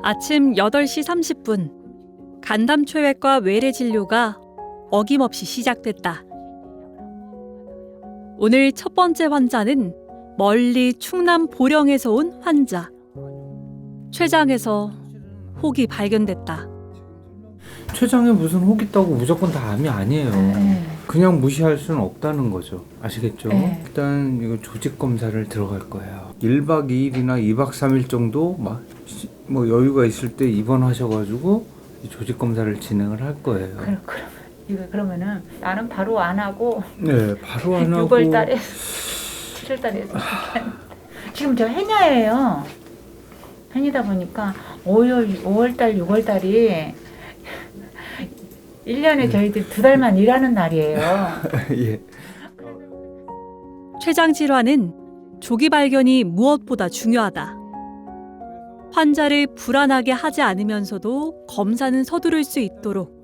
아침 8시 30분 간담초외과 외래 진료가 어김없이 시작됐다. 오늘 첫 번째 환자는 멀리 충남 보령에서 온 환자. 췌장에서 혹이 발견됐다. 췌장에 무슨 혹 있다고 무조건 다 암이 아니에요. 그냥 무시할 수는 없다는 거죠. 아시겠죠? 일단 이거 조직 검사를 들어갈 거예요. 1박 2일이나 2박 3일 정도 뭐 여유가 있을 때 입원하셔가지고 조직 검사를 진행을 할 거예요. 그러면은 나는 바로 안 하고 네, 바로 안 하고 6월달에 7월달에 지금 저 해녀예요. 해니다 보니까 5월달 6월달이 1년에 저희들 2달만 일하는 날이에요. 예. 췌장 질환은 조기 발견이 무엇보다 중요하다. 환자를 불안하게 하지 않으면서도 검사는 서두를 수 있도록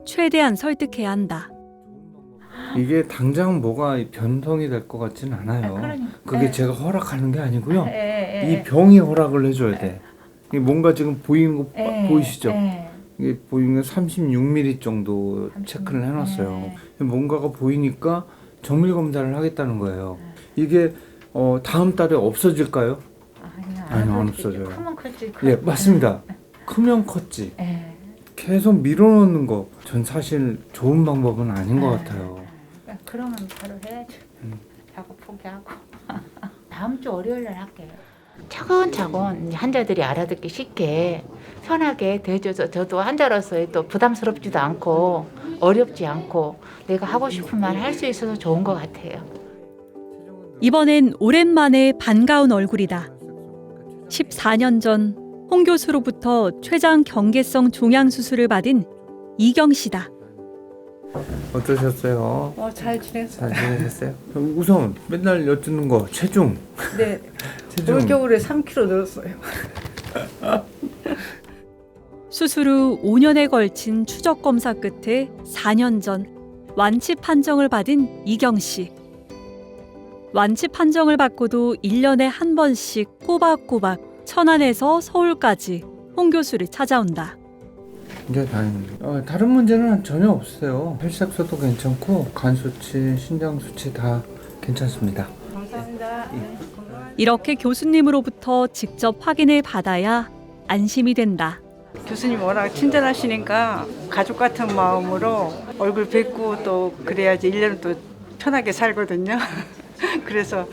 최대한 설득해야 한다. 이게 당장 뭐가 변성이 될 것 같지는 않아요. 그게 제가 허락하는 게 아니고요. 이 병이 허락을 해줘야 돼. 이게 뭔가 지금 보이는 거 보이시죠? 이게 보이는 게 36mm 정도 체크를 해놨어요. 뭔가가 보이니까 정밀 검사를 하겠다는 거예요. 이게 다음 달에 없어질까요? 아니요, 안 없어져요. 크면 컸지. 예, 맞습니다. 크면 컸지. 계속 밀어넣는 거, 전 사실 좋은 방법은 아닌 것 같아요. 그러면 바로 해야죠. 자꾸 포기하고. 다음 주 월요일 날 할게요. 차근차근 환자들이 알아듣기 쉽게 편하게 대해줘서 저도 환자로서 또 부담스럽지도 않고 어렵지 않고 내가 하고 싶은 말 할 수 있어서 좋은 것 같아요. 이번엔 오랜만에 반가운 얼굴이다. 14년 전 홍 교수로부터 췌장 경계성 종양 수술을 받은 이경 씨다. 어떠셨어요? 잘 지냈어요. 잘 지내셨어요? 우선 맨날 여쭙는 거 체중. 네. 체중. 올겨울에 3kg 늘었어요. 수술 후 5년에 걸친 추적 검사 끝에 4년 전 완치 판정을 받은 이경 씨. 완치 판정을 받고도 1년에 한 번씩 꼬박꼬박 천안에서 서울까지 홍 교수를 찾아온다. 이제 다행입니다. 다른 문제는 전혀 없어요. 혈색소도 괜찮고 간 수치, 신장 수치 다 괜찮습니다. 감사합니다. 이렇게 교수님으로부터 직접 확인을 받아야 안심이 된다. 교수님 워낙 친절하시니까 가족 같은 마음으로 얼굴 뵙고 또 그래야지 1년은 또 편하게 살거든요. 그래서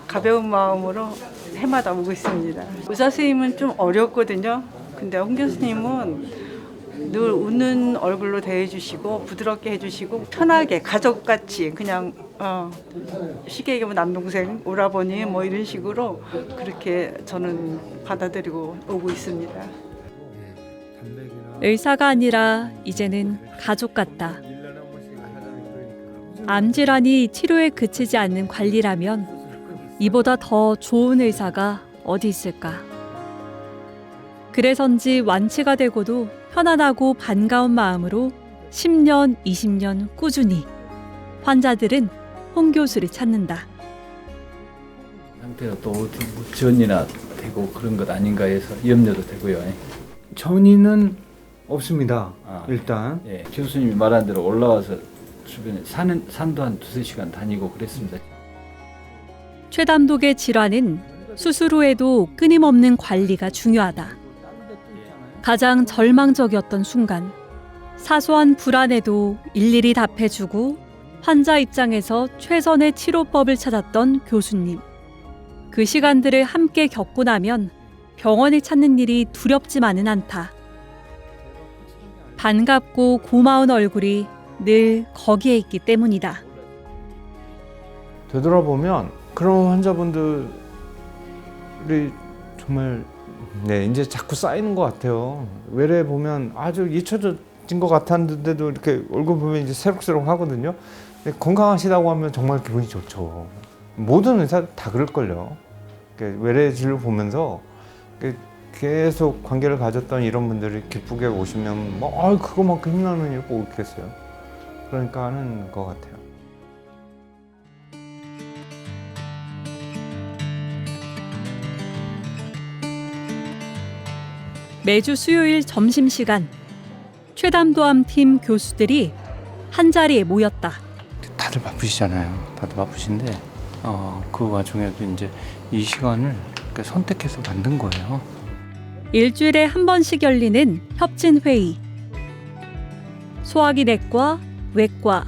가벼운 마음으로 해마다 오고 있습니다. 의사 선생님은 좀 어렵거든요. 근데 홍 교수님은 늘 웃는 얼굴로 대해주시고 부드럽게 해주시고 편하게 가족같이 그냥 쉽게 얘기하면 남동생, 오라버니 뭐 이런 식으로 그렇게 저는 받아들이고 오고 있습니다. 의사가 아니라 이제는 가족 같다. 암질환이 치료에 그치지 않는 관리라면 이보다 더 좋은 의사가 어디 있을까? 그래서인지 완치가 되고도 편안하고 반가운 마음으로 10년, 20년 꾸준히 환자들은 홍 교수를 찾는다. 상태가 또 어디 뭐 전이나 되고 그런 것 아닌가 해서 염려도 되고요. 전이는 없습니다. 아, 일단 예, 교수님이 말한 대로 올라와서 주변에 산도 한 2-3시간 다니고 그랬습니다. 최담독의 질환은 수술 후에도 끊임없는 관리가 중요하다. 가장 절망적이었던 순간, 사소한 불안에도 일일이 답해주고 환자 입장에서 최선의 치료법을 찾았던 교수님. 그 시간들을 함께 겪고 나면 병원을 찾는 일이 두렵지만은 않다. 반갑고 고마운 얼굴이 늘 거기에 있기 때문이다. 되돌아보면 그런 환자분들이 정말 이제 자꾸 쌓이는 것 같아요. 외래 보면 아주 잊혀진 것 같았는데도 이렇게 얼굴 보면 이제 새록새록 하거든요. 근데 건강하시다고 하면 정말 기분이 좋죠. 모든 의사 다 그럴걸요. 외래 진료 보면서 계속 관계를 가졌던 이런 분들이 기쁘게 오시면 그거만큼 힘나는 일 꼭 있겠어요. 그러니까 하는 것 같아요. 매주 수요일 점심시간 최담도암 팀 교수들이 한자리에 모였다. 다들 바쁘시잖아요. 다들 바쁘신데 그 와중에도 이제 이 시간을 이렇게 선택해서 만든 거예요. 일주일에 한 번씩 열리는 협진회의. 소화기내과, 외과,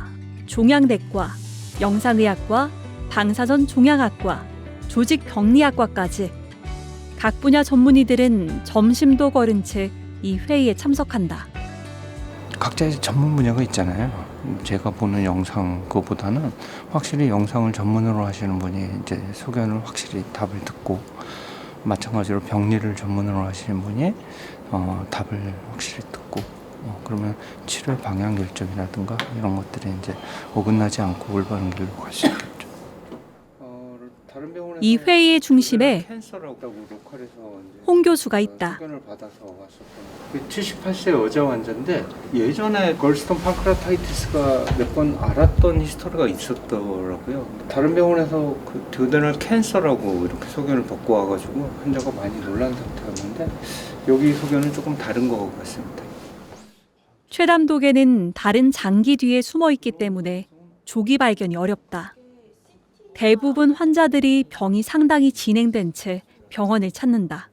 종양내과, 영상의학과, 방사선 종양학과, 조직병리학과까지 각 분야 전문의들은 점심도 거른 채 이 회의에 참석한다. 각자의 전문 분야가 있잖아요. 제가 보는 영상 그거보다는 확실히 영상을 전문으로 하시는 분이 이제 소견을 확실히 답을 듣고, 마찬가지로 병리를 전문으로 하시는 분이 답을 확실히 듣고, 그러면 치료 방향 결정이라든가 이런 것들이 이제 어긋나지 않고 올바른 길로 갈 수 있겠죠. 이 회의의 중심에 홍 교수가 있다. 78세 여자 환자인데 예전에 걸스톤 판크라타이티스가 몇 번 앓았던 히스토리가 있었더라고요. 다른 병원에서 그 듀오데널 캔서라고 이렇게 소견을 받고 와가지고 환자가 많이 놀란 상태였는데 여기 소견은 조금 다른 것 같습니다. 최담독에는 다른 장기 뒤에 숨어 있기 때문에 조기 발견이 어렵다. 대부분 환자들이 병이 상당히 진행된 채 병원을 찾는다.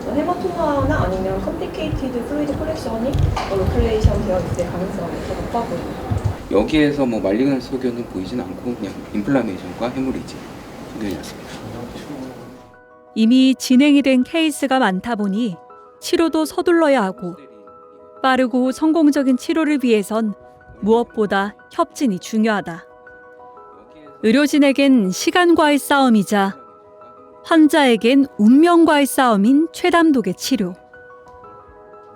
헤마토마나 아니면 컴플리케이티드 플루이드 컬렉션이 로큘레이션 되어 있을 가능성이 더 높아 보입니다. 여기에서 뭐 말리그널 소견은 보이진 않고 그냥 인플라메이션과 해모리지 소견이었습니다. 이미 진행이 된 케이스가 많다 보니 치료도 서둘러야 하고 빠르고 성공적인 치료를 위해선 무엇보다 협진이 중요하다. 의료진에겐 시간과의 싸움이자 환자에겐 운명과의 싸움인 최담독의 치료.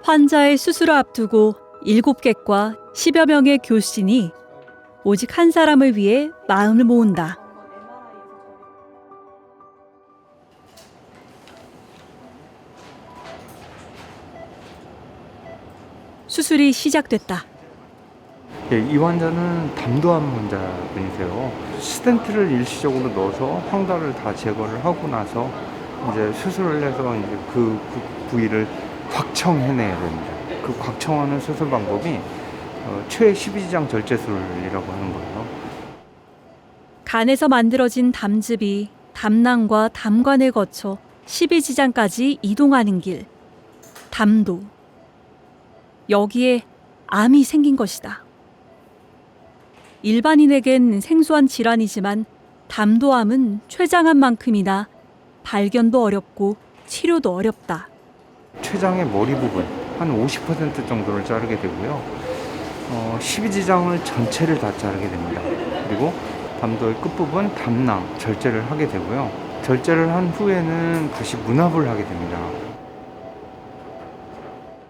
환자의 수술을 앞두고 7개과 10여 명의 교수진이 오직 한 사람을 위해 마음을 모은다. 수술이 시작됐다. 예, 이 환자는 담도암 환자분이세요. 스텐트를 일시적으로 넣어서 황달을 다 제거를 하고 나서 이제 수술을 해서 이제 그 부위를 확청해내야 됩니다. 그 확청하는 수술 방법이 최12지장 절제술이라고 하는 거예요. 간에서 만들어진 담즙이 담낭과 담관을 거쳐 12지장까지 이동하는 길, 담도. 여기에 암이 생긴 것이다. 일반인에겐 생소한 질환이지만 담도암은 췌장암만큼이나 발견도 어렵고 치료도 어렵다. 췌장의 머리 부분 한 50% 정도를 자르게 되고요. 12지장을 전체를 다 자르게 됩니다. 그리고 담도의 끝부분 담낭 절제를 하게 되고요. 절제를 한 후에는 다시 문합을 하게 됩니다.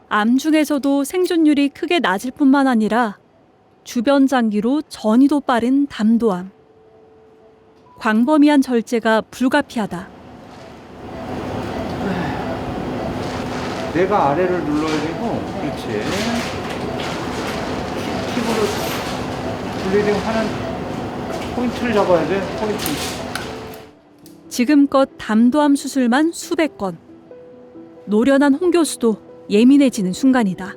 암 중에서도 생존율이 크게 낮을 뿐만 아니라 주변 장기로 전이도 빠른 담도암. 광범위한 절제가 불가피하다. 내가 아래를 눌러야 되고, 그렇지. 힙으로 블리딩 하는 포인트를 잡아야 돼, 포인트. 지금껏 담도암 수술만 수백 건. 노련한 홍 교수도 예민해지는 순간이다.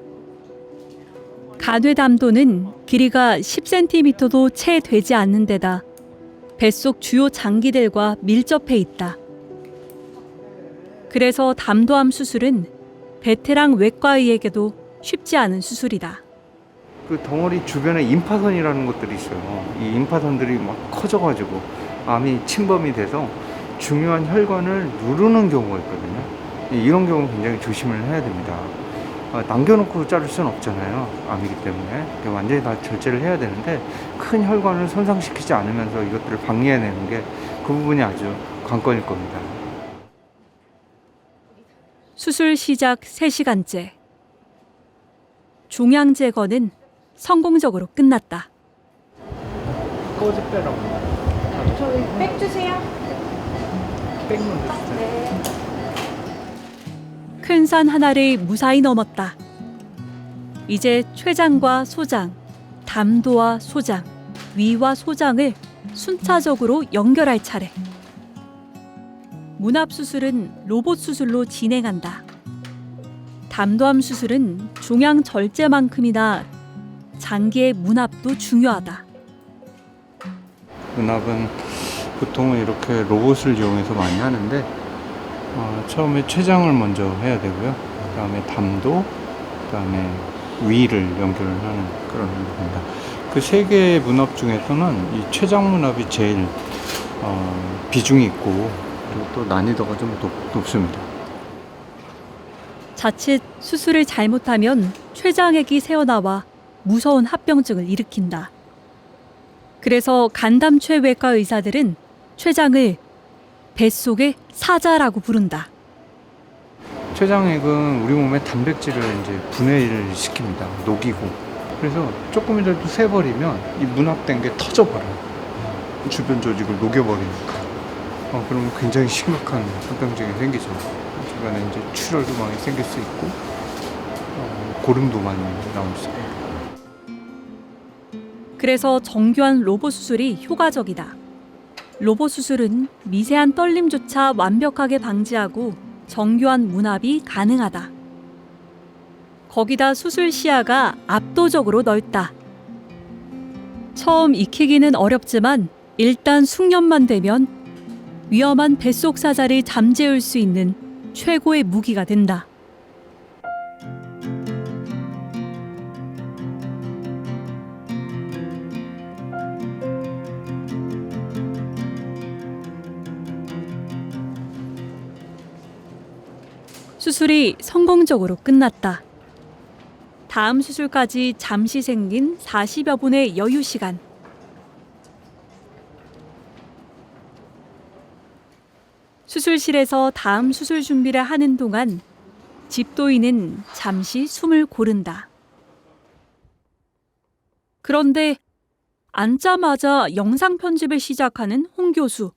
간회담도는 길이가 10cm도 채 되지 않는 데다 뱃속 주요 장기들과 밀접해 있다. 그래서 담도암 수술은 베테랑 외과의에게도 쉽지 않은 수술이다. 그 덩어리 주변에 임파선이라는 것들이 있어요. 이 임파선들이 막 커져가지고 암이 침범이 돼서 중요한 혈관을 누르는 경우가 있거든요. 이런 경우 굉장히 조심을 해야 됩니다. 남겨놓고 자를 수는 없잖아요. 암이기 때문에 완전히 다 절제를 해야 되는데 큰 혈관을 손상시키지 않으면서 이것들을 방해해내는 게 그 부분이 아주 관건일 겁니다. 수술 시작 3시간째. 종양 제거는 성공적으로 끝났다. 꺼지 빼라고. 저희 백 주세요. 백만 주세요. 네. 큰 산 하나를 무사히 넘었다. 이제 췌장과 소장, 담도와 소장, 위와 소장을 순차적으로 연결할 차례. 문합 수술은 로봇 수술로 진행한다. 담도암 수술은 종양 절제만큼이나 장기의 문합도 중요하다. 문합은 보통은 이렇게 로봇을 이용해서 많이 하는데 처음에 췌장을 먼저 해야 되고요. 그다음에 담도, 그다음에 위를 연결을 하는 그런 겁니다. 그 세 개의 문합 중에서는 이 췌장 문합이 제일 비중이 있고 그리고 또 난이도가 좀 높습니다. 자칫 수술을 잘못하면 췌장액이 새어나와 무서운 합병증을 일으킨다. 그래서 간담췌외과 의사들은 췌장을 뱃속의 사자라고 부른다. 췌장액은 우리 몸의 단백질을 이제 분해를 시킵니다. 녹이고. 그래서 조금이라도 새버리면 이 문합된 게 터져버려요. 주변 조직을 녹여버리니까. 그러면 굉장히 심각한 합병증이 생기죠. 주변에 이제 출혈도 많이 생길 수 있고, 고름도 많이 나올 수 있고. 그래서 정교한 로봇 수술이 효과적이다. 로봇 수술은 미세한 떨림조차 완벽하게 방지하고 정교한 문합이 가능하다. 거기다 수술 시야가 압도적으로 넓다. 처음 익히기는 어렵지만 일단 숙련만 되면 위험한 뱃속 사자를 잠재울 수 있는 최고의 무기가 된다. 수술이 성공적으로 끝났다. 다음 수술까지 잠시 생긴 40여 분의 여유 시간. 수술실에서 다음 수술 준비를 하는 동안 집도인은 잠시 숨을 고른다. 그런데 앉자마자 영상 편집을 시작하는 홍 교수.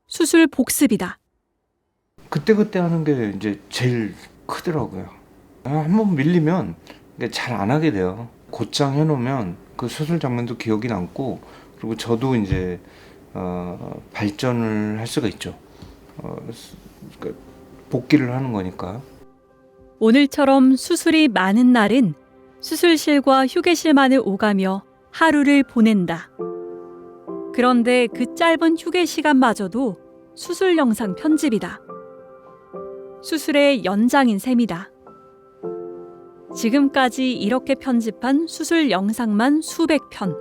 수술 복습이다. 그때그때 하는 게 이제 제일 크더라고요. 한번 밀리면 잘 안 하게 돼요. 곧장 해놓으면 그 수술 장면도 기억이 남고, 그리고 저도 이제 발전을 할 수가 있죠. 복귀를 하는 거니까. 오늘처럼 수술이 많은 날은 수술실과 휴게실만을 오가며 하루를 보낸다. 그런데 그 짧은 휴게 시간마저도 수술 영상 편집이다. 수술의 연장인 셈이다. 지금까지 이렇게 편집한 수술 영상만 수백 편.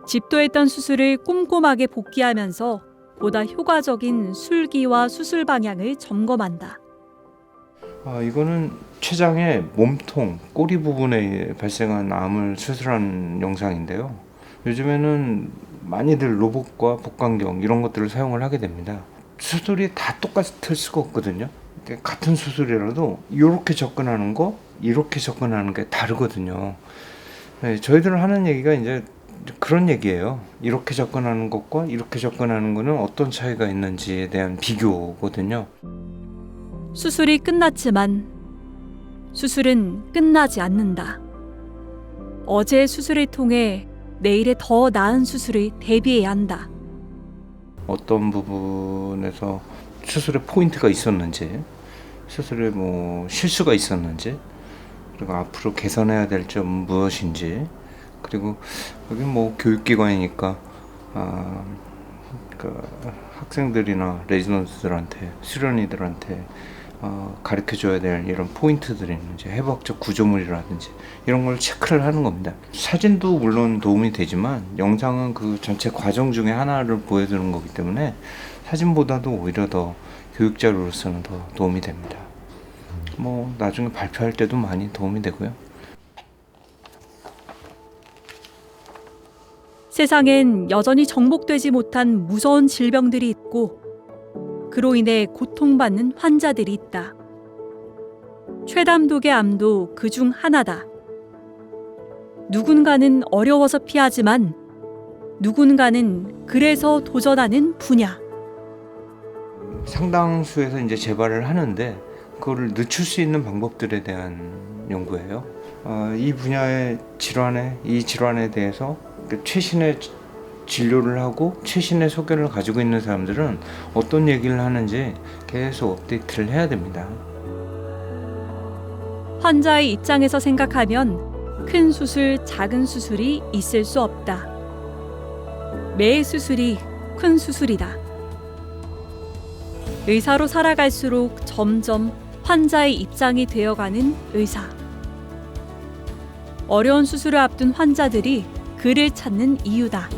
집도했던 수술을 꼼꼼하게 복귀하면서 보다 효과적인 술기와 수술 방향을 점검한다. 이거는 췌장의 몸통, 꼬리 부분에 발생한 암을 수술한 영상인데요. 요즘에는 많이들 로봇과 복강경 이런 것들을 사용을 하게 됩니다. 수술이 다 똑같을 수가 없거든요. 같은 수술이라도 이렇게 접근하는 거, 이렇게 접근하는 게 다르거든요. 네, 저희들 하는 얘기가 이제 그런 얘기예요. 이렇게 접근하는 것과 이렇게 접근하는 거는 어떤 차이가 있는지에 대한 비교거든요. 수술이 끝났지만 수술은 끝나지 않는다. 어제의 수술을 통해 내일의 더 나은 수술을 대비해야 한다. 어떤 부분에서 수술에 포인트가 있었는지, 수술에 실수가 있었는지, 그리고 앞으로 개선해야 될 점 무엇인지, 그리고 여기 교육기관이니까 학생들이나 레지던트들한테, 수련의들한테 가르쳐줘야 될 이런 포인트들이 있는지, 해부학적 구조물이라든지 이런 걸 체크를 하는 겁니다. 사진도 물론 도움이 되지만 영상은 그 전체 과정 중에 하나를 보여주는 거기 때문에 사진보다도 오히려 더 교육자료로서는 더 도움이 됩니다. 나중에 발표할 때도 많이 도움이 되고요. 세상엔 여전히 정복되지 못한 무서운 질병들이 있고 그로 인해 고통받는 환자들이 있다. 최담독의 암도 그중 하나다. 누군가는 어려워서 피하지만 누군가는 그래서 도전하는 분야. 상당수에서 이제 재발을 하는데 그거를 늦출 수 있는 방법들에 대한 연구예요. 이 분야의 이 질환에 대해서 최신의 진료를 하고 최신의 소견을 가지고 있는 사람들은 어떤 얘기를 하는지 계속 업데이트를 해야 됩니다. 환자의 입장에서 생각하면 큰 수술, 작은 수술이 있을 수 없다. 매 수술이 큰 수술이다. 의사로 살아갈수록 점점 환자의 입장이 되어가는 의사. 어려운 수술을 앞둔 환자들이 그를 찾는 이유다.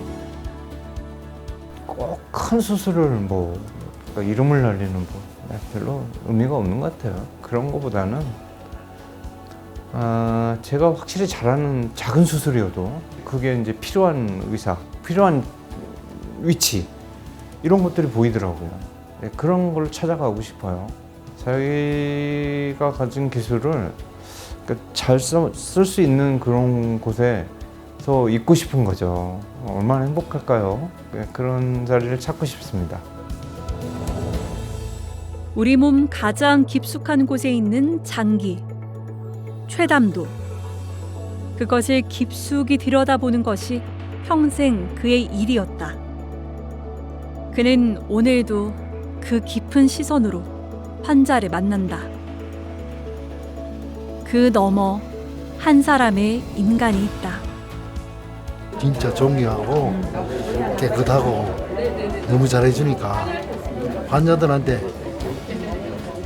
꼭 큰 수술을 뭐 이름을 날리는 별로 의미가 없는 것 같아요. 그런 것보다는 제가 확실히 잘하는 작은 수술이어도 그게 이제 필요한 의사, 필요한 위치 이런 것들이 보이더라고요. 네, 그런 걸 찾아가고 싶어요. 자기가 가진 기술을 잘 쓸 수 있는 그런 곳에서 있고 싶은 거죠. 얼마나 행복할까요? 네, 그런 자리를 찾고 싶습니다. 우리 몸 가장 깊숙한 곳에 있는 장기, 췌담도. 그것을 깊숙이 들여다보는 것이 평생 그의 일이었다. 그는 오늘도 그 깊은 시선으로 환자를 만난다. 그 너머 한 사람의 인간이 있다. 진짜 존경하고 깨끗하고 너무 잘해주니까 환자들한테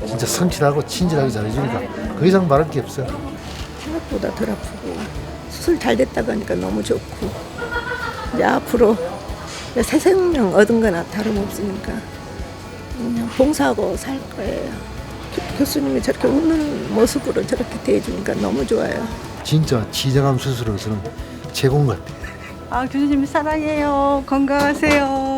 진짜 성실하고 친절하게 잘해주니까 그 이상 말할 게 없어요. 생각보다 덜 아프고 수술 잘 됐다고 하니까 너무 좋고 이제 앞으로 새 생명 얻은 거나 다름없으니까 그냥 봉사하고 살 거예요. 교수님이 저렇게 웃는 모습으로 저렇게 대해주니까 너무 좋아요. 진짜 지정암 수술로서는 최고인 것 같아요. 교수님 사랑해요. 건강하세요.